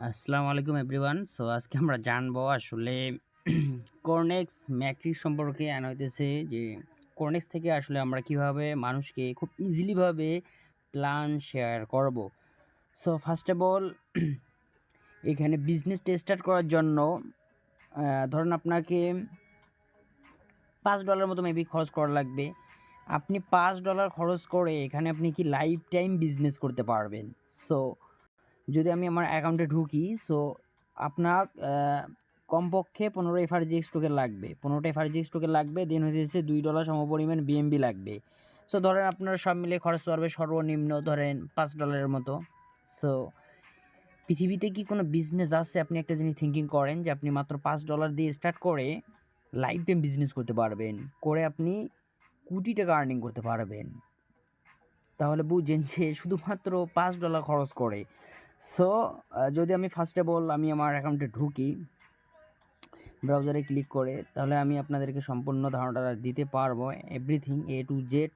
আসসালামু আলাইকুম everyone. So আজকে আমরা জানবো আসলে কর্নেক্স ম্যাট্রিক্স সম্পর্কে আনা হইতেছে যে কর্নেক্স থেকে আসলে আমরা কিভাবে মানুষকে খুব ইজিলিভাবে প্ল্যান শেয়ার করব। সো ফার্স্ট অফ অল এখানে বিজনেসটা স্টার্ট করার জন্য ধরেন আপনাকে $5 মতো মেবি খরচ করা লাগবে। আপনি $5 খরচ করে এখানে আপনি কি লাইফ টাইম বিজনেস করতে পারবেন। সো যদি আমি আমার অ্যাকাউন্টে ঢুকি, সো আপনার কমপক্ষে 15 এফআরজিএক্স টোকেন লাগবে, 15টা এফআরজিএক্স টোকেন লাগবে, দেন হচ্ছে $2 সমপরিমাণ বিএমবি লাগবে। সো ধরেন আপনার সব মিলে খরচ পড়বে সর্বনিম্ন ধরেন $5 মতো। সো পৃথিবীতে কি কোনো বিজনেস আছে, আপনি একটা জিনিস থিঙ্কিং করেন যে আপনি মাত্র $5 দিয়ে স্টার্ট করে লাইফ টাইম বিজনেস করতে পারবেন, করে আপনি কোটি টাকা আর্নিং করতে পারবেন। তাহলে বুঝেন যে শুধুমাত্র $5 খরচ করে। সো যদি আমি ফার্স্ট অফ অল আমি আমার অ্যাকাউন্টে ঢুকি, ব্রাউজারে ক্লিক করে, তাহলে আমি আপনাদেরকে সম্পূর্ণ ধারণাটা দিতে পারবো, এভরিথিং এ টু জেড।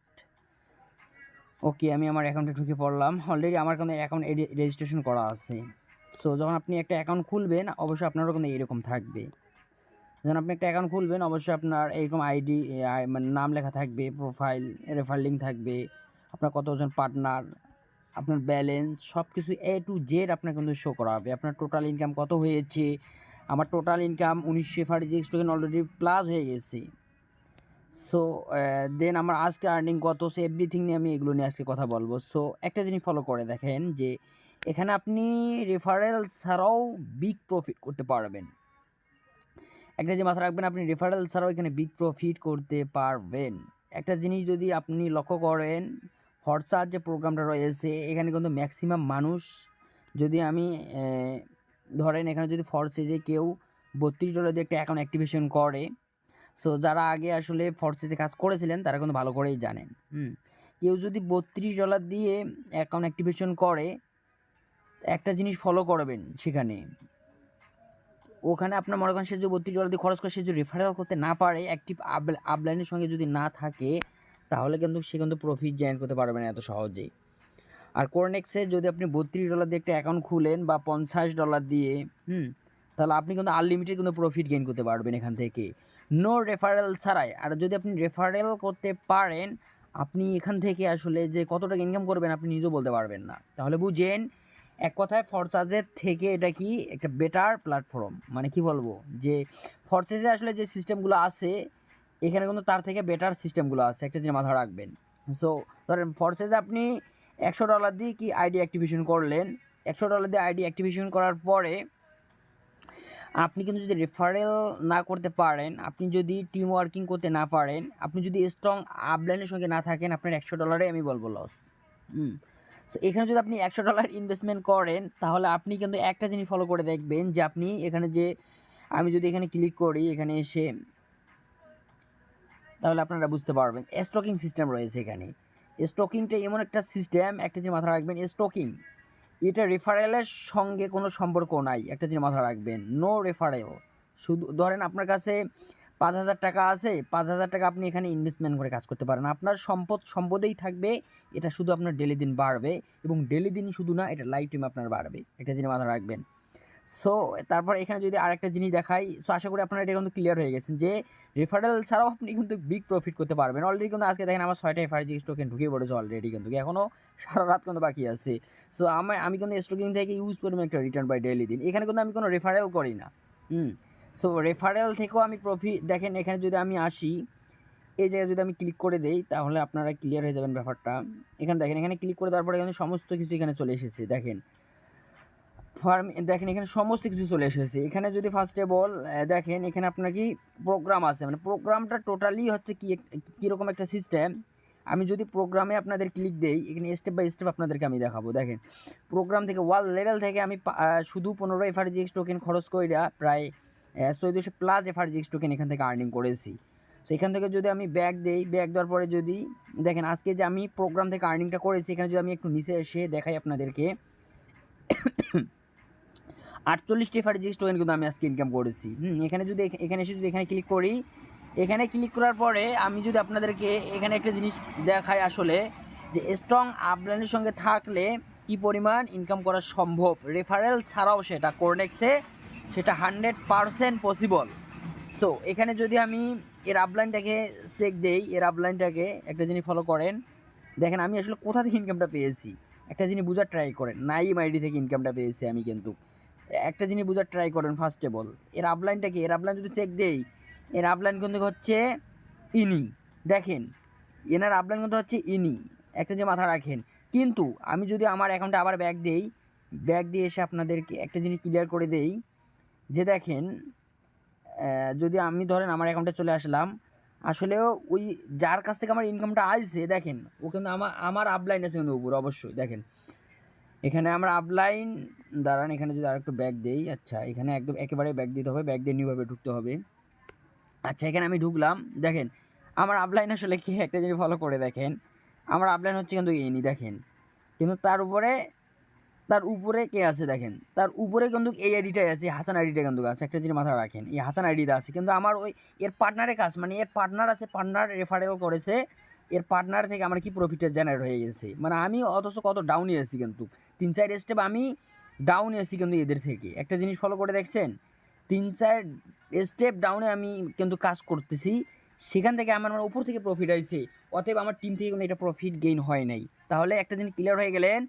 ওকে, আমি আমার অ্যাকাউন্টে ঢুকে পড়লাম। অলরেডি আমার কোনো অ্যাকাউন্ট রেজিস্ট্রেশন করা আছে। সো যখন আপনি একটা অ্যাকাউন্ট খুলবেন অবশ্যই আপনারও কিন্তু এরকম থাকবে। যখন আপনি একটা অ্যাকাউন্ট খুলবেন অবশ্যই আপনার এইরকম আইডি, মানে নাম লেখা থাকবে, প্রোফাইল, রেফার লিঙ্ক থাকবে, আপনার কতজন পার্টনার, আপনার ব্যালেন্স, সব কিছু এ টু জেড আপনার কিন্তু শো করা হবে। আপনার টোটাল ইনকাম কত হয়েছে। আমার total income 1900 FRGX token already plus হয়ে গেছে। সো দেন আমার আজকে আর্নিং কত, সো এভরিথিং নিয়ে আমি এগুলো নিয়ে আজকে কথা বলবো। সো একটা জিনিস ফলো করে দেখেন যে এখানে আপনি রেফারেল ছাড়াও বিগ প্রফিট করতে পারবেন। একটা যে মাথা রাখবেন, আপনি রেফারেল ছাড়াও এখানে বিগ প্রফিট করতে পারবেন। একটা জিনিস যদি আপনি লক্ষ্য করেন, হোয়াটসঅ্যাপ যে প্রোগ্রামটা রয়েছে এখানে কিন্তু ম্যাক্সিমাম মানুষ, যদি আমি ধরেন এখানে যদি ফরসেজে কেউ $32 দিয়ে একটা অ্যাকাউন্ট অ্যাক্টিভেশন করে, সো যারা আগে আসলে ফরসেজে কাজ করেছিলেন তারা কিন্তু ভালো করেই জানেন। কেউ যদি $32 দিয়ে অ্যাকাউন্ট অ্যাক্টিভেশন করে, একটা জিনিস ফলো করবেন, সেখানে ওখানে আপনার মনে করেন সে যদি $32 দিয়ে খরচ করে, সে যদি রেফারেল করতে না পারে, অ্যাক্টিভ আপলাইনের সঙ্গে যদি না থাকে, তাহলে কিন্তু সে কিন্তু প্রফিট জেনারেট করতে পারবে না এত সহজেই। আর কোরনেক্সে যদি আপনি $32 দিয়ে একটা অ্যাকাউন্ট খুলেন বা $50 দিয়ে, তাহলে আপনি কিন্তু আনলিমিটেড কিন্তু প্রফিট গেইন করতে পারবেন এখান থেকে, নো রেফারেল ছাড়াই। আর যদি আপনি রেফারেল করতে পারেন, আপনি এখান থেকে আসলে যে কত টাকা ইনকাম করবেন আপনি নিজেও বলতে পারবেন না। তাহলে বুঝেন এক কথায় ফরচার্জের থেকে এটা কি একটা বেটার প্ল্যাটফর্ম। মানে কি বলবো, যে ফরচার্জে আসলে যে সিস্টেমগুলো আছে এখানে কিন্তু তার থেকে বেটার সিস্টেমগুলো আছে, একটা জিনিস মাথায় রাখবেন। সো ধরেন ফরচার্জে আপনি $100 দিয়ে কি আইডি অ্যাক্টিভেশন করলেন, $100 দিয়ে আইডি অ্যাক্টিভেশন করার পরে আপনি কিন্তু যদি রেফারেল না করতে পারেন, আপনি যদি টিম ওয়ার্কিং করতে না পারেন, আপনি যদি স্ট্রং আপলাইনের সঙ্গে না থাকেন, আপনার $100 আমি বলবো লস। সো এখানে যদি আপনি $100 ইনভেস্টমেন্ট করেন, তাহলে আপনি কিন্তু একটা জিনিস ফলো করে দেখবেন যে আপনি এখানে যে, আমি যদি এখানে ক্লিক করি এখানে এসে, তাহলে আপনারা বুঝতে পারবেন স্টকিং সিস্টেম রয়েছে এখানে। স্টকিংটা এমন একটা সিস্টেম, একটা জিনিস মাথায় রাখবেন, স্টকিং এটা রেফারেলের সঙ্গে কোনো সম্পর্ক নাই, একটা জিনিস মাথায় রাখবেন, নো রেফারেল। শুধু ধরেন আপনার কাছে 5,000 টাকা আছে, 5,000 টাকা আপনি এখানে ইনভেস্টমেন্ট করে কাজ করতে পারেন, আপনার সম্পদেই থাকবে, এটা শুধু আপনার ডেলি দিন বাড়বে, এবং ডেলি দিন শুধু না, এটা লাইফ টাইম আপনার বাড়বে, একটা জিনিস মাথায় রাখবেন। সো তারপর এখানে যদি আরেকটা জিনিস দেখাই, সো আশা করি আপনারা এটা কিন্তু ক্লিয়ার হয়ে গেছেন যে রেফারেল ছাড়াও আপনি কিন্তু বিগ প্রফিট করতে পারবেন। অলরেডি কিন্তু আজকে দেখেন আমার 6টা এফআরজি টোকেন ঢুকে পড়েছে অলরেডি, কিন্তু এখনও সারা রাত কিন্তু বাকি আছে। সো আমি কিন্তু স্টকিং থেকে ইউজ পরিমাণ একটা রিটার্ন বাই ডেইলি দিন, এখানে কিন্তু আমি কোনো রেফারেল করি না। সো রেফারেল থেকেও আমি প্রফিট, দেখেন এখানে যদি আমি আসি, এই জায়গায় যদি আমি ক্লিক করে দেই, তাহলে আপনারা ক্লিয়ার হয়ে যাবেন ব্যাপারটা। এখানে দেখেন, এখানে ক্লিক করে তারপরে এখানে সমস্ত কিছু এখানে চলে এসেছে, দেখেন দেখেন এখানে সমস্ত কিছু চলে এসেছে। এখানে যদি ফার্স্ট অফ অল দেখেন, এখানে আপনার কি প্রোগ্রাম আছে, মানে প্রোগ্রামটা টোটালি হচ্ছে কীরকম একটা সিস্টেম। আমি যদি প্রোগ্রামে আপনাদের ক্লিক দেই, এখানে স্টেপ বাই স্টেপ আপনাদেরকে আমি দেখাবো। দেখেন প্রোগ্রাম থেকে ওয়াল লেভেল থেকে আমি শুধু 15 এফআরজিএক্স টোকেন খরচ কইরা প্রায় 1400+ এফআরজিএক্স টোকেন এখান থেকে আর্নিং করেছি। সো এখান থেকে যদি আমি ব্যাক দেই, ব্যাক দেওয়ার পরে যদি দেখেন আজকে যে আমি প্রোগ্রাম থেকে আর্নিংটা করেছি, এখানে যদি আমি একটু নিচে এসে দেখাই আপনাদেরকে, 48টি এফআরজিএক্স টোকেন কিন্তু আমি আজকে ইনকাম করেছি। এখানে যদি এখানে এসে যদি এখানে ক্লিক করি, এখানে ক্লিক করার পরে আমি যদি আপনাদেরকে এখানে একটা জিনিস দেখাই আসলে, যে স্ট্রং আপলাইনের সঙ্গে থাকলে কী পরিমাণ ইনকাম করা সম্ভব, রেফারেল ছাড়াও সেটা কোরনেক্সে সেটা 100% পসিবল। সো এখানে যদি আমি এর আপলাইনটাকে চেক দেই, এর আপলাইনটাকে একটা জিনিস ফলো করেন, দেখেন আমি আসলে কোথা থেকে ইনকামটা পেয়েছি একটা জিনিস বোঝার ট্রাই করেন। নাইম আইডি থেকে ইনকামটা পেয়েছি আমি, কিন্তু একটা জিনিস বোঝার ট্রাই করেন ফার্স্ট অফ অল। এর আপলাইনটাকে, এর আপলাইন যদি চেক দেই, এর আপলাইন কিন্তু হচ্ছে ইনি, দেখেন এনার আপলাইন কিন্তু হচ্ছে ইনি, একটা যে মাথা রাখেন। কিন্তু আমি যদি আমার অ্যাকাউন্টে আবার ব্যাক দেই, ব্যাক দিয়ে এসে আপনাদেরকে একটা জিনিস ক্লিয়ার করে দেই যে দেখেন, যদি আমি ধরেন আমার অ্যাকাউন্টে চলে আসলাম, আসলেও ওই যার কাছ থেকে আমার ইনকামটা আসছে দেখেন ও কিন্তু আমার আপলাইন আছে কিন্তু উপরে অবশ্যই। দেখেন এখানে আমরা আপলাইন, দাঁড়ান এখানে যদি আরেকটু ব্যাক দেই, আচ্ছা এখানে একদম একেবারে ব্যাক দিতে হবে, ব্যাক দিয়ে নিউভাবে ঢুকতে হবে। আচ্ছা এখানে আমি ঢুকলাম, দেখেন আমার আপলাইন আসলে কি একটা জিনিস ফলো করে দেখেন, আমার আপলাইন হচ্ছে কিন্তু এনি দেখেন, কিন্তু তার উপরে কে আছে দেখেন, তার উপরে কিন্তু এই আইডিটাই আছে, হাসান আইডিটা কিন্তু আছে। একটা জিনিস মাথায় রাখেন, এই হাসান আইডিটা আছে, কিন্তু আমার ওই এর পার্টনারের কাজ, মানে এর পার্টনার আছে, পার্টনার রেফারেল করেছে, এর পার্টনার থেকে আমার কি প্রফিটটা জেনারেট হয়ে গেছে। মানে আমি অথচ কত ডাউনে আছি, কিন্তু 3-4 স্টেপ আমি ডাউনে আছি কিন্তু এদের থেকে। একটা জিনিস ফলো করে দেখছেন, 3-4 স্টেপ ডাউনে আমি কিন্তু কাজ করতেছি, সেখান থেকে আমার উপর থেকে প্রফিট আসছে। অতএব আমার টিম থেকে কিন্তু এটা প্রফিট গেইন হয় নাই। তাহলে একটা জিনিস ক্লিয়ার হয়ে গেলেন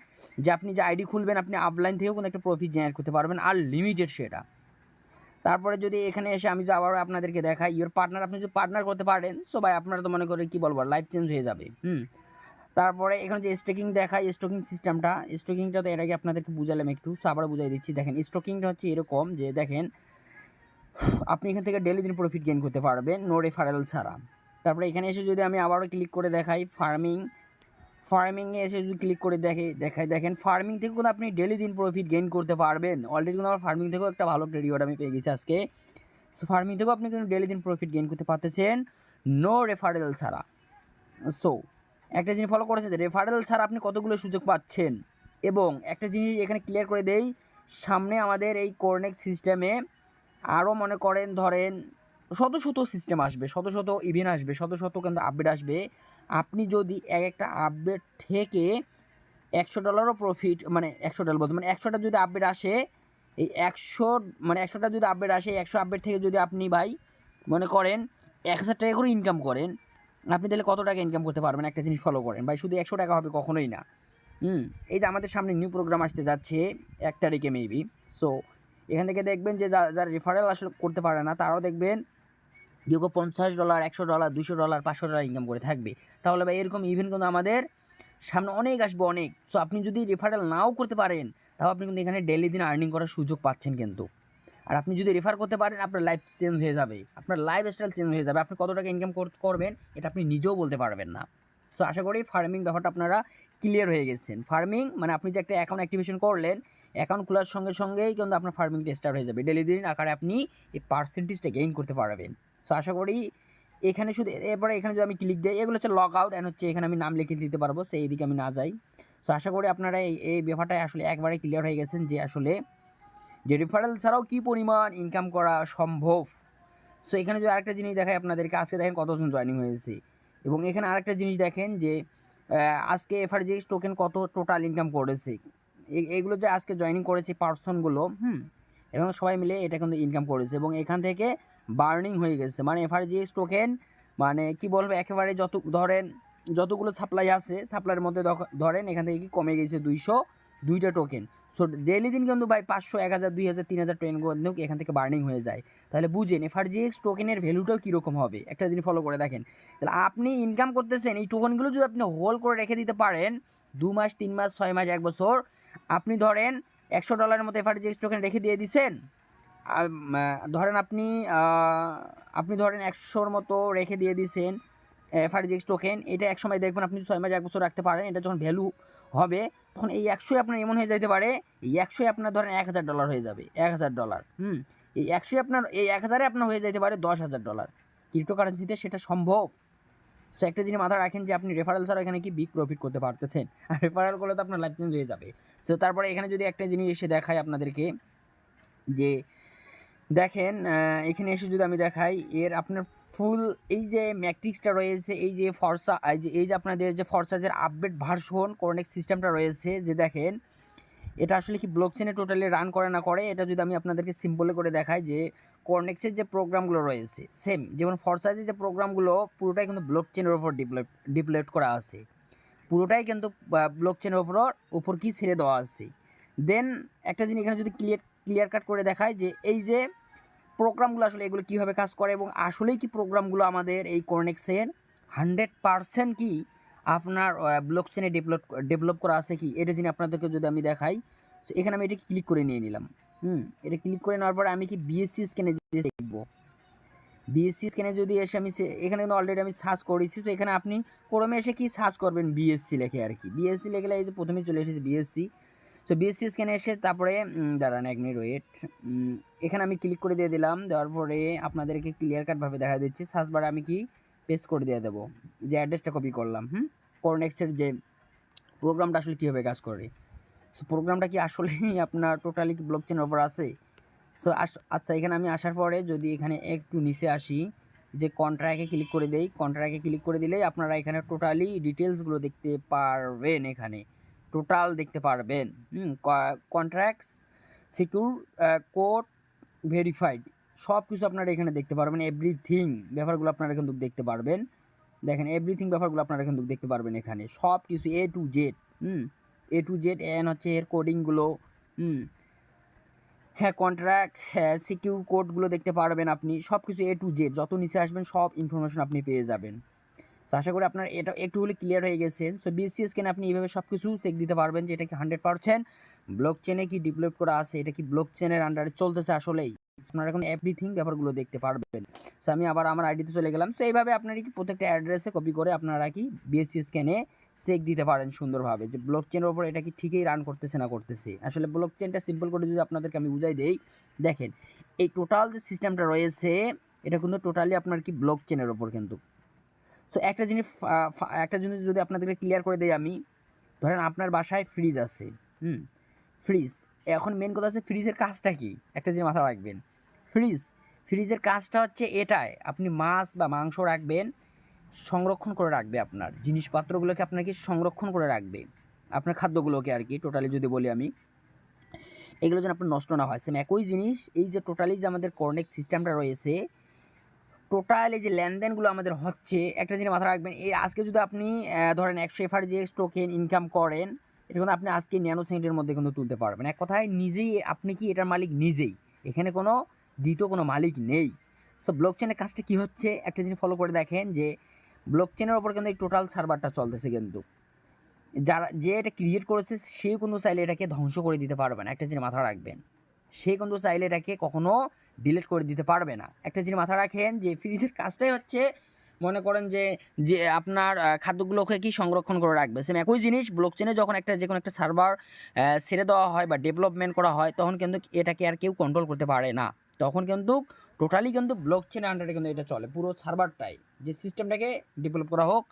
যে আপনি যে আইডি খুলবেন আপনি আপলাইন থেকেও কিন্তু একটা প্রফিট জেনারেট করতে পারবেন, আর লিমিটেড সেটা। তারপরে যদি এখানে এসে আমি যদি আবার আপনাদেরকে দেখাই ইওর পার্টনার, আপনি যদি পার্টনার করতে পারেন সো ভাই আপনারা তো মনে করে কী বলবো, লাইফ চেঞ্জ হয়ে যাবে। তারপরে এখানে যে স্টকিং দেখায়, স্টকিং সিস্টেমটা, স্টকিংটা তো এর আগে আপনাদেরকে বুঝালাম একটু, সো আবার বুঝাই দিচ্ছি। দেখেন স্টকিংটা হচ্ছে এরকম যে দেখেন আপনি এখান থেকে ডেলি দিন প্রফিট গেইন করতে পারবেন নো রেফারেল ছাড়া। তারপরে এখানে এসে যদি আমি আবারও ক্লিক করে দেখাই ফার্মিংয়ে এসে যদি ক্লিক করে দেখেন ফার্মিং থেকে কিন্তু আপনি ডেলি দিন প্রফিট গেইন করতে পারবেন। অলরেডি কিন্তু আমার ফার্মিং থেকেও একটা ভালো রিওয়ার্ড আমি পেয়ে গেছি আজকে। সো ফার্মিং থেকেও আপনি কিন্তু ডেলি দিন প্রফিট গেইন করতে পারতেছেন নো রেফারেল ছাড়া। সো একটা জিনিস ফলো করেছে যে রেফারেল ছাড়া আপনি কতগুলো সুযোগ পাচ্ছেন। এবং একটা জিনিস এখানে ক্লিয়ার করে দেই, সামনে আমাদের এই কোরনেক্স সিস্টেমে আরও মনে করেন ধরেন শত সিস্টেম আসবে, শত ইভেন্ট আসবে, শত কিন্তু আপডেট আসবে। আপনি যদি এক একটা আপডেট থেকে $100 প্রফিট, মানে $100 বলতে মানে 100টা যদি আপডেট আসে, এই 100টা যদি আপডেট আসে, 100 আপডেট থেকে যদি আপনি ভাই মনে করেন 1000 টাকা করে ইনকাম করেন, আপনি তাহলে কত টাকা ইনকাম করতে পারবেন? একটা জিনিস ফলো করেন ভাই, শুধু 100 টাকা হবে কখনোই না। এই যে আমাদের সামনে নিউ প্রোগ্রাম আসতে যাচ্ছে 1 তারিখে মেবি। সো এখান থেকে দেখবেন যে যারা রেফারেল আসলে করতে পারে না তারাও দেখবেন কেউ $50, $100, $200, $500 ইনকাম করে থাকবে। তাহলে ভাই এরকম ইভেন্ট কিন্তু আমাদের সামনে অনেক আসবে, অনেক। সো আপনি যদি রেফারেল নাও করতে পারেন তাও আপনি কিন্তু এখানে ডেলি দিন আর্নিং করার সুযোগ পাচ্ছেন কিন্তু। আর আপনি যদি রেফার করতে পারেন আপনার লাইফ চেঞ্জ হয়ে যাবে, আপনার লাইফ স্টাইল চেঞ্জ হয়ে যাবে। আপনি কত টাকা ইনকাম করবেন এটা আপনি নিজেও বলতে পারবেন না। সো আশা করি ফার্মিং ব্যাপারটা আপনারা ক্লিয়ার হয়ে গেছেন। ফার্মিং মানে আপনি যে একটা অ্যাকাউন্ট অ্যাক্টিভেশন করলেন, অ্যাকাউন্ট খোলার সঙ্গেই কিন্তু আপনার ফার্মিংটা স্টার্ট হয়ে যাবে। ডেলি দিন আকারে আপনি এই পার্সেন্টেজটা গেইন করতে পারবেন। সো আশা করি এখানে শুধু এরপরে এখানে যদি আমি ক্লিক দিই, এগুলো হচ্ছে লগ আউট, অ্যান্ড হচ্ছে এখানে আমি নাম লিখে দিতে পারবো, সেই দিকে আমি না যাই। সো আশা করি আপনারা এই ব্যাপারটায় আসলে একবারে ক্লিয়ার হয়ে গেছেন যে আসলে যে রেফারেল ছাড়াও কী পরিমাণ ইনকাম করা সম্ভব। সো এখানে যদি আরেকটা জিনিস দেখাই আপনাদেরকে, আজকে দেখেন কতজন জয়েনিং হয়েছে। এবং এখানে আরেকটা জিনিস দেখেন যে আজকে এফআরজিএক্স টোকেন কত টোটাল ইনকাম করেছে। এগুলো যে আজকে জয়েনিং করেছে পার্সনগুলো, এবং সবাই মিলে এটা কিন্তু ইনকাম করেছে এবং এখান থেকে বার্নিং হয়ে গেছে। মানে এফআরজিএক্স টোকেন মানে কি বলবো, একেবারে যতগুলো সাপ্লাই আছে সাপ্লাইয়ের মধ্যে ধরেন এখান থেকে কি কমে গেছে 202টা টোকেন। সো ডেলি দিন কিন্তু ভাই 500, 1000, 2000, 3000 টোকেন কিন্তু এখান থেকে বার্নিং হয়ে যায়। তাহলে বুঝেন এফআরজিএক্স টোকেনের ভ্যালুটাও কীরকম হবে। একটা জিনিস ফলো করে দেখেন, তাহলে আপনি ইনকাম করতেছেন, এই টোকেনগুলো যদি আপনি হোল্ড করে রেখে দিতে পারেন 2 মাস, 3 মাস, 6 মাস, 1 বছর, আপনি ধরেন $100 মতো এফআরজিএক্স টোকেন রেখে দিয়ে দিচ্ছেন। ধরেন আপনি ধরেন 100-র মতো রেখে দিয়ে দিয়েছেন এফআরজিএক্স টোকেন। এটা এক সময় দেখবেন আপনি 6 মাস, 1 বছর রাখতে পারেন, এটা যখন ভ্যালু হবে তখন এই 100 আপনার এমন হয়ে যেতে পারে, এই 100 আপনার ধরেন $1000 হয়ে যাবে। $1000 এই 100 আপনার, এই 1000-এ আপনার হয়ে যেতে পারে $10,000 ক্রিপ্টোকারেন্সিতে, সেটা সম্ভব। সো একটা জিনিস মাথায় রাখেন যে আপনি রেফারেল ছাড়া এখানে কি বিগ প্রফিট করতে পারতেছেন, আর রেফারেল করলে তো আপনার লাইফ চেঞ্জ হয়ে যাবে। সো তারপরে এখানে যদি একটা জিনিস এসে দেখায় আপনাদেরকে যে দেখেন এখানে এসে যদি আমি দেখাই এর আপনার ফুল এই যে ম্যাট্রিক্সটা রয়েছে, এই যে আপনাদের যে ফরসাজের আপডেট ভার্সন কোরনেক্স সিস্টেমটা রয়েছে, যে দেখেন এটা আসলে কি ব্লকচেনে টোটালি রান করে না করে, এটা যদি আমি আপনাদেরকে সিম্পলে করে দেখাই, যে কোরনেক্সের যে প্রোগ্রামগুলো রয়েছে সেম যেমন ফরসাজের যে প্রোগ্রামগুলো পুরোটাই কিন্তু ব্লকচেনের ওপর ডিপ্লয়েড করা আছে, পুরোটাই কিন্তু ব্লকচেনের উপর কি ছেড়ে দেওয়া আছে। দেন একটা জিনিস এখানে যদি ক্লিয়ার কাট করে দেখায় যে এই যে প্রোগ্রামগুলো আসলে এগুলো কীভাবে কাজ করে, এবং আসলেই কি প্রোগ্রামগুলো আমাদের এই কোরনেক্সের 100% কি আপনার ব্লকচেনে ডেভেলপ করা আছে কি, এটা জিনিস আপনাদেরকে যদি আমি দেখাই, তো এখানে আমি এটা ক্লিক করে নিয়ে নিলাম। এটা ক্লিক করে নেওয়ার পরে আমি কি বিএসসি স্ক্যানে যে দেখবো, বিএসসি স্ক্যানে যদি এসে আমি এখানে কিন্তু অলরেডি আমি সার্চ করেছি, তো এখানে আপনি ক্রমে এসে কি সার্চ করবেন বিএসসি লেখে আর কি, বিএসসি লেখলে এই যে প্রথমেই চলে এসেছে বিএসসি। তো বিএসসি স্ক্যানে এসে তারপরে দাঁড়ান 1 মিনিট ওয়েট, এখানে আমি ক্লিক করে দিয়ে দিলাম, দেওয়ার পরে আপনাদেরকে ক্লিয়ার কাটভাবে দেখা দিচ্ছি, সার্চ বারে আমি কি পেস্ট করে দিয়ে দেবো, যে অ্যাড্রেসটা কপি করলাম। কোরনেক্সের যে প্রোগ্রামটা আসলে কীভাবে কাজ করে, সো প্রোগ্রামটা কি আসলেই আপনার টোটালি কি ব্লকচেনের ওপর আছে। সো আচ্ছা, এখানে আমি আসার পরে যদি এখানে একটু নিচে আসি, যে কন্ট্রাক্টে ক্লিক করে দেই, কন্ট্রাক্টে ক্লিক করে দিলেই আপনারা এখানে টোটালি ডিটেলসগুলো দেখতে পারবেন, এখানে টোটাল দেখতে পারবেন। কন্ট্রাক্টস সিকিউর কোড ভেরিফাইড সব কিছু আপনারা এখানে দেখতে পারবেন, এভরিথিং ব্যাপারগুলো আপনারা কিন্তু দেখতে পারবেন। দেখেন এভরিথিং ব্যাপারগুলো আপনারা কিন্তু দেখতে পারবেন, এখানে সব কিছু এ to Z, A to Z N হচ্ছে এর কোডিংগুলো, হ্যাঁ কন্ট্রাক্ট, হ্যাঁ সিকিউর কোডগুলো দেখতে পারবেন আপনি, সব কিছু এ টু জেড যত নিচে আসবেন সব ইনফরমেশন আপনি পেয়ে যাবেন। তো আশা করি আপনার এটা একটু হলে ক্লিয়ার হয়ে গেছেন। সো বিএসসি স্ক্যানে আপনি এইভাবে সব কিছু চেক দিতে পারবেন যে এটা কি 100% ব্লকচেনে কি ডেভেলপ করা আছে, এটা কি ব্লকচেনের আন্ডারে চলতেছে আসলেই, আপনারা এখন এভরিথিং ব্যাপারগুলো দেখতে পারবেন। সো আমি আবার আমার আইডিতে চলে গেলাম। সো এইভাবে আপনারা কি প্রত্যেকটা অ্যাড্রেসে কপি করে আপনারা কি বিএসসি স্ক্যানে চেক দিতে পারেন সুন্দরভাবে, যে ব্লকচেনের ওপর এটা কি ঠিকই রান করতেছে না করতেছে। আসলে ব্লকচেনটা সিম্পল করে যদি আপনাদেরকে আমি বুঝাই দেই, দেখেন এই টোটাল যে সিস্টেমটা রয়েছে এটা কিন্তু টোটালি আপনার কি ব্লকচেনের ওপর কিন্তু। সো একটা জিনিস যদি আপনাদেরকে ক্লিয়ার করে দেই আমি, ধরেন আপনার বাসায় ফ্রিজ আছে, ফ্রিজ, এখন মেন কথা হচ্ছে ফ্রিজের কাজটা কি, একটা জিনিস মাথা রাখবেন, ফ্রিজের কাজটা হচ্ছে এটাই, আপনি মাছ বা মাংস রাখবেন, সংরক্ষণ করে রাখবে, আপনার জিনিসপত্রগুলোকে আপনার কি সংরক্ষণ করে রাখবে, আপনার খাদ্যগুলোকে আর কি টোটালি যদি বলি আমি, এগুলো যেন আপনার নষ্ট না হয়। সেম একই জিনিস এই যে টোটালি যে আমাদের কোরনেক্স সিস্টেমটা রয়েছে, টোটাল এই যে লেনদেনগুলো আমাদের হচ্ছে, একটা জিনিস মাথায় রাখবেন, এই আজকে যদি আপনি ধরেন 100 এফআরজিএক্স টোকেন ইনকাম করেন, এটা কিন্তু আপনি আজকে ন্যানো সেকেন্ডের মধ্যে কিন্তু তুলতে পারবেন। এক কথায় নিজেই আপনি কি এটার মালিক নিজেই, এখানে কোনো দ্বিতীয় কোনো মালিক নেই। সো ব্লকচেনের কাজটা কী হচ্ছে, একটা জিনিস ফলো করে দেখেন, যে ব্লকচেনের ওপর কিন্তু এই টোটাল সার্ভারটা চলতেছে, কিন্তু যে এটা ক্রিয়েট করেছে সে কিন্তু চাইলে এটাকে ধ্বংস করে দিতে পারবে না, একটা জিনিস মাথায় রাখবেন, সে কিন্তু চাইলে এটাকে কখনো ডিলিট করে দিতে পারবে না। একটা জিনিস মাথায় রাখেন, যে ফ্রিজের কাজটাই হচ্ছে মনে করেন যে যে আপনার খাদ্যগুলোকে কি সংরক্ষণ করে রাখবে। সেম একই জিনিস ব্লকচেনে যখন যে কোনো একটা সার্ভার ছেড়ে দেওয়া হয় বা ডেভেলপমেন্ট করা হয়, তখন কিন্তু এটাকে আর কেউ কন্ট্রোল করতে পারে না, তখন কিন্তু টোটালি কিন্তু ব্লকচেনের আন্ডারে কিন্তু এটা চলে, পুরো সার্ভারটাই, যে সিস্টেমটাকে ডেভেলপ করা হোক,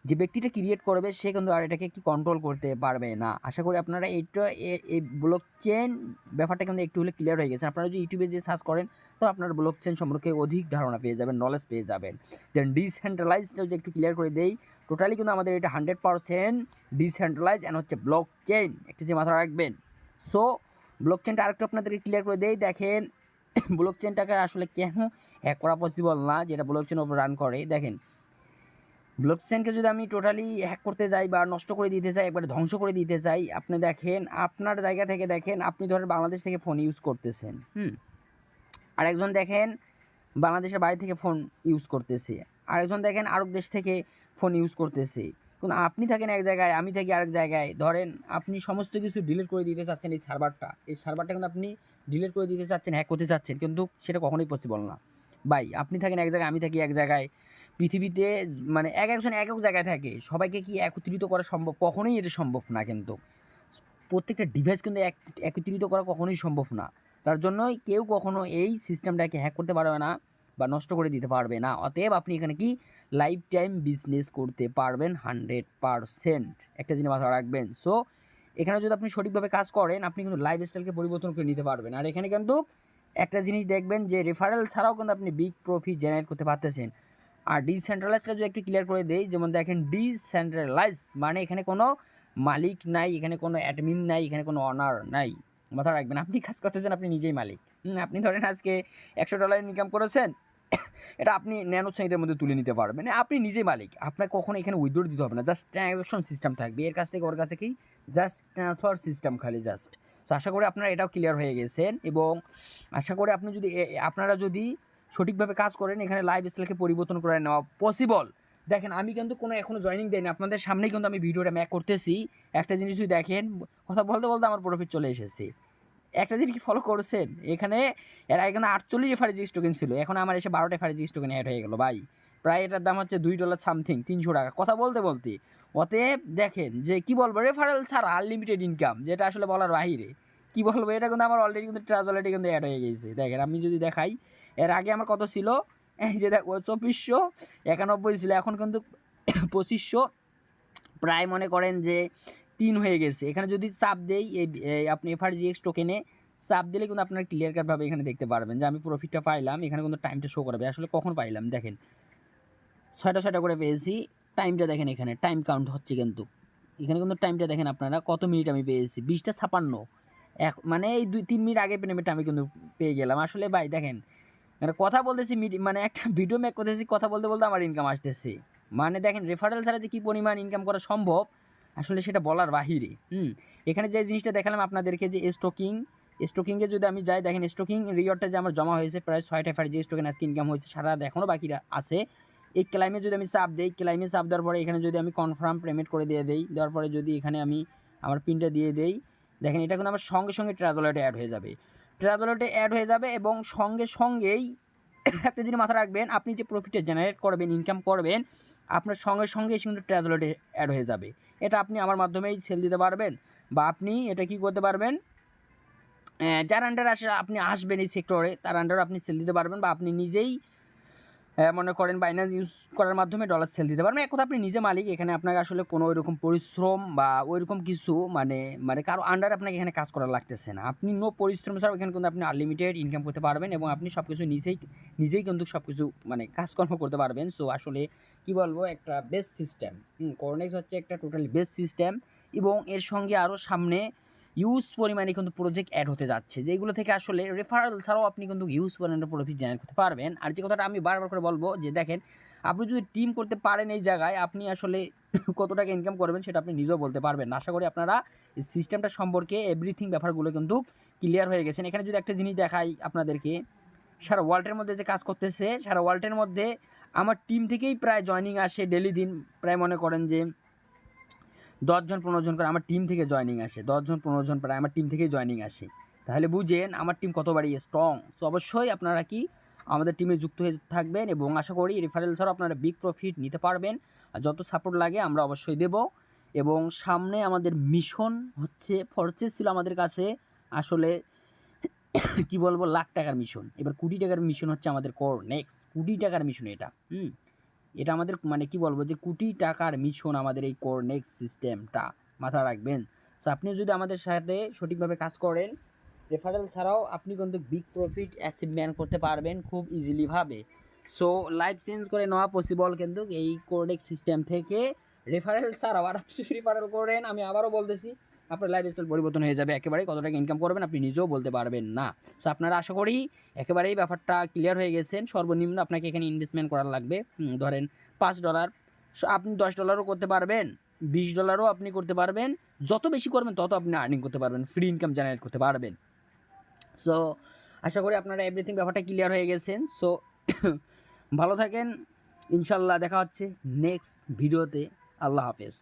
যে ব্যক্তিটা ক্রিয়েট করবে সে কিন্তু আর এটাকে কি কন্ট্রোল করতে পারবে না। আশা করি আপনারা এইটা এই ব্লকচেন ব্যাপারটা কিন্তু একটু হলে ক্লিয়ার হয়ে গেছে। আপনারা যদি ইউটিউবে যে সার্চ করেন তো আপনার ব্লকচেন সম্পর্কে অধিক ধারণা পেয়ে যাবেন, নলেজ পেয়ে যাবেন। দেন ডিসেন্ট্রালাইজটা যদি একটু ক্লিয়ার করে দেই, টোটালি কিন্তু আমাদের এটা 100% ডিসেন্ট্রালাইজ অ্যান্ড হচ্ছে ব্লকচেন, একটা যে মাথা রাখবেন। সো ব্লকচেনটা আরেকটু আপনাদেরকে ক্লিয়ার করে দেই, দেখেন ব্লকচেনটাকে আসলে কেন হ্যাক করা পসিবল না, যেটা ব্লকচেন ওপর রান করে। দেখেন ব্লকচেনকে যদি আমি টোটালি হ্যাক করতে যাই বা নষ্ট করে দিতে চাই, একবারে ধ্বংস করে দিতে চাই, আপনি দেখেন আপনার জায়গা থেকে দেখেন, আপনি ধরেন বাংলাদেশ থেকে ফোন ইউজ করতেছেন, আরেকজন দেখেন বাংলাদেশের বাইরে থেকে ফোন ইউজ করতেছে, আরেকজন দেখেন আরব দেশ থেকে ফোন ইউজ করতেছে, কিন্তু আপনি থাকেন এক জায়গায়, আমি থাকি আরেক জায়গায়। ধরেন আপনি সমস্ত কিছু ডিলিট করে দিতে চাচ্ছেন, এই সার্ভারটা কিন্তু আপনি ডিলিট করে দিতে চাচ্ছেন, হ্যাক করতে চাচ্ছেন, কিন্তু সেটা কখনোই পসিবল না ভাই। আপনি থাকেন এক জায়গায়, আমি থাকি এক জায়গায়, পৃথিবীতে মানে একজন এক এক জায়গায় থাকে, সবাইকে কি একত্রিত করা সম্ভব? কখনোই এটা সম্ভব না, কিন্তু প্রত্যেকটা ডিভাইস কিন্তু একত্রিত করা কখনোই সম্ভব না। তার জন্যই কেউ কখনো এই সিস্টেমটাকে হ্যাক করতে পারবে না বা নষ্ট করে দিতে পারবে না। অতএব আপনি এখানে কি লাইফ টাইম বিজনেস করতে পারবেন 100%, একটা জিনিস মাথায় রাখবেন। সো এখানে যদি আপনি সঠিকভাবে কাজ করেন, আপনি কিন্তু লাইফস্টাইলকে পরিবর্তন করে নিতে পারবেন। আর এখানে কিন্তু একটা জিনিস দেখবেন যে রেফারেল ছাড়াও কিন্তু আপনি বিগ প্রফিট জেনারেট করতে পারতেছেন। আর ডিসেন্ট্রালাইজটা যদি একটু ক্লিয়ার করে দেই, যেমন দেখেন ডিসেন্ট্রালাইজ মানে এখানে কোনো মালিক নাই, এখানে কোনো অ্যাডমিন নাই, এখানে কোনো অনার নাই। মাথা রাখবেন, আপনি কাজ করতেছেন, আপনি নিজেই মালিক। আপনি ধরেন আজকে $100 ইনকাম করেছেন, এটা আপনি ন্যানো সেকেন্ডের মধ্যে তুলে নিতে পারবেন, আপনি নিজেই মালিক। আপনাকে কখনো এখানে উইথড্র দিতে হবে না, জাস্ট ট্রানজাকশন সিস্টেম থাকবে এর কাছ থেকে ওর কাছে, কি জাস্ট ট্রান্সফার সিস্টেম খালি জাস্ট। তো আশা করি আপনারা এটাও ক্লিয়ার হয়ে গেছেন, এবং আশা করি আপনি যদি আপনারা যদি সঠিকভাবে কাজ করেন, এখানে লাইফ স্টাইলকে পরিবর্তন করে নেওয়া পসিবল। দেখেন আমি কিন্তু কোনো এখনও জয়েনিং দেয়নি, আপনাদের সামনেই কিন্তু আমি ভিডিওটা ম্যাক করতেছি। একটা জিনিস যদি দেখেন, কথা বলতে বলতে আমার প্রফিট চলে এসেছে। একটা জিনিস কি ফলো করছেন, এখানে এর আগে কিন্তু 48 এফআরজিএক্স টোকেন ছিল, এখন আমার এসে 12টা এফআরজিএক্স টোকেন অ্যাড হয়ে গেল ভাই। প্রায় এটার দাম হচ্ছে $2 সামথিং, 300 টাকা কথা বলতে বলতে। অতএব দেখেন যে কি বলবো, রেফারেল ছাড়া আনলিমিটেড ইনকাম, যেটা আসলে বলার বাহিরে। কি বলবো, এটা কিন্তু আমার অলরেডি কিন্তু ট্রাজলেটে কিন্তু অ্যাড হয়ে গেছে। দেখেন আমি যদি দেখাই, এর আগে আমার কত ছিল, এই যে দেখো 2491 ছিল, এখন কিন্তু 2500 প্রায় মনে করেন যে 3 হয়ে গেছে। এখানে যদি চাপ দেই, এই আপনি এফআরজিএক্স টোকেনে চাপ দিলে কিন্তু আপনার ক্লিয়ার কাটভাবে এখানে দেখতে পারবেন যে আমি প্রফিটটা পাইলাম। এখানে কিন্তু টাইমটা শো করবে, আসলে কখন পাইলাম দেখেন 6টা করে পেয়েছি। টাইমটা দেখেন, এখানে টাইম কাউন্ট হচ্ছে কিন্তু, এখানে কিন্তু টাইমটা দেখেন আপনারা কত মিনিট আমি পেয়েছি, 20:56। মানে এই 2-3 মিনিট আগে পেমেন্টটা আমি কিন্তু পেয়ে গেলাম। আসলে ভাই দেখেন, মানে কথা বলতেছি, মানে একটা ভিডিও মেক করতেছি, কথা বলতে বলতে আমার ইনকাম আসতেছে। মানে দেখেন রেফারেল ছাড়া যে কী পরিমাণ ইনকাম করা সম্ভব, আসলে সেটা বলার বাহিরে। এখানে যে জিনিসটা দেখালাম আপনাদেরকে, যে স্টকিংয়ে যদি আমি যাই, দেখেন স্টকিং রিওয়ার্ডটা যে আমার জমা হয়েছে প্রায় 6টা এফআরজিএক্স টোকেন আজকে ইনকাম হয়েছে, সারা এখনও বাকি আছে। এই ক্লাইমে যদি আমি চাপ দিই, ক্লাইমে চাপ দেওয়ার পরে এখানে যদি আমি কনফার্ম পেমেন্ট করে দিয়ে দেই, দেওয়ার পরে যদি এখানে আমি আমার পিনটা দিয়ে দেই, দেখেন এটা কিন্তু আমার সঙ্গে সঙ্গে ট্রাভেলটে অ্যাড হয়ে যাবে, এবং সঙ্গে সঙ্গেই একটা জিনিস মাথা রাখবেন, আপনি যে প্রফিটটা জেনারেট করবেন, ইনকাম করবেন, আপনার সঙ্গে সঙ্গে কিন্তু ট্রাভেলটে অ্যাড হয়ে যাবে। এটা আপনি আমার মাধ্যমেই সেল দিতে পারবেন, বা আপনি এটা কি করতে পারবেন, যার আন্ডারে আপনি আসবেন এই সেক্টরে, তার আন্ডারে আপনি সেল দিতে পারবেন, বা আপনি নিজেই মনে করেন বাইন্যান্স ইউজ করার মাধ্যমে ডলার সেল দিতে পারবেন। এক কথা আপনি নিজে মালিক, এখানে আপনাকে আসলে কোনো ওইরকম পরিশ্রম বা ওইরকম কিছু মানে কারো আন্ডারে আপনাকে এখানে কাজ করা লাগতেছে না। আপনি পরিশ্রম ছাড়াও এখানে কিন্তু আপনি আনলিমিটেড ইনকাম করতে পারবেন, এবং আপনি সব কিছু নিজেই কিন্তু সব কিছু মানে কাজকর্ম করতে পারবেন। সো আসলে কি বলবো, একটা বেস্ট সিস্টেম। করনেক্স হচ্ছে একটা টোটালি বেস্ট সিস্টেম, এবং এর সঙ্গে আরও সামনে ইউজ পরিমাণে কিন্তু প্রজেক্ট অ্যাড হতে যাচ্ছে, যেগুলো থেকে আসলে রেফারেল ছাড়াও আপনি কিন্তু ইউজ পরিমাণে প্রফিট জেনারেট করতে পারবেন। আর যে কথাটা আমি বারবার করে বলবো, যে দেখেন আপনি যদি টিম করতে পারেন এই জায়গায়, আপনি আসলে কত টাকা ইনকাম করবেন সেটা আপনি নিজেও বলতে পারবেন। আশা করি আপনারা এই সিস্টেমটা সম্পর্কে এভরিথিং ব্যাপারগুলো কিন্তু ক্লিয়ার হয়ে গেছেন। এখানে যদি একটা জিনিস দেখাই আপনাদেরকে, সারা ওয়ার্ল্ডের মধ্যে যে কাজ করতেছে, সারা ওয়ার্ল্ডের মধ্যে আমার টিম থেকেই প্রায় জয়নিং আসে ডেলি দিন, প্রায় মনে করেন যে 10-15 জন করে আমার টিম থেকে জয়নিং আসে, 10-15 জন প্রায় আমার টিম থেকেই জয়নিং আসে। তাহলে বুঝেন আমার টিম কতবারই স্ট্রং। তো অবশ্যই আপনারা কি আমাদের টিমে যুক্ত হয়ে থাকবেন, এবং আশা করি রেফারেল ছাড়াও আপনারা বিগ প্রফিট নিতে পারবেন। আর যত সাপোর্ট লাগে আমরা অবশ্যই দেব। এবং সামনে আমাদের মিশন হচ্ছে, ফোর্সেস ছিল আমাদের কাছে আসলে কি বলবো, লাখ টাকার মিশন, এবার কোটি টাকার মিশন হচ্ছে আমাদের নেক্সট কোটি টাকার মিশন এটা। এটা আমাদের মানে কি বলবো, যে কোটি টাকার মিশন আমাদের এই নেক্সট সিস্টেমটা, মাথা রাখবেন। সো আপনি যদি আমাদের সাথে সঠিকভাবে কাজ করেন, রেফারেল ছাড়াও আপনি কিন্তু বিগ প্রফিট অ্যাচিভমেন্ট করতে পারবেন খুব ইজিলিভাবে। সো লাইফ চেঞ্জ করে নেওয়া পসিবল কিন্তু এই নেক্সট সিস্টেম থেকে। রেফারেল ছাড়াও আর আপনি যদি রেফারেল করেন, আমি আবারও বলতেছি, আপনার লাইফস্টাইল পরিবর্তন হয়ে যাবে একেবারেই। কত টাকা ইনকাম করবেন আপনি নিজেও বলতে পারবেন না। সো আপনারা আশা করি একেবারেই ব্যাপারটা ক্লিয়ার হয়ে গেছেন। সর্বনিম্ন আপনাকে এখানে ইনভেস্টমেন্ট করার লাগবে ধরেন $5। আপনি $10ও করতে পারবেন, $20ও আপনি করতে পারবেন। যত বেশি করবেন তত আপনি আর্নিং করতে পারবেন, ফ্রি ইনকাম জেনারেট করতে পারবেন। সো আশা করি আপনারা এভরিথিং ব্যাপারটা ক্লিয়ার হয়ে গেছেন। সো ভালো থাকেন, ইনশাল্লাহ দেখা হচ্ছে নেক্সট ভিডিওতে। আল্লাহ হাফেজ।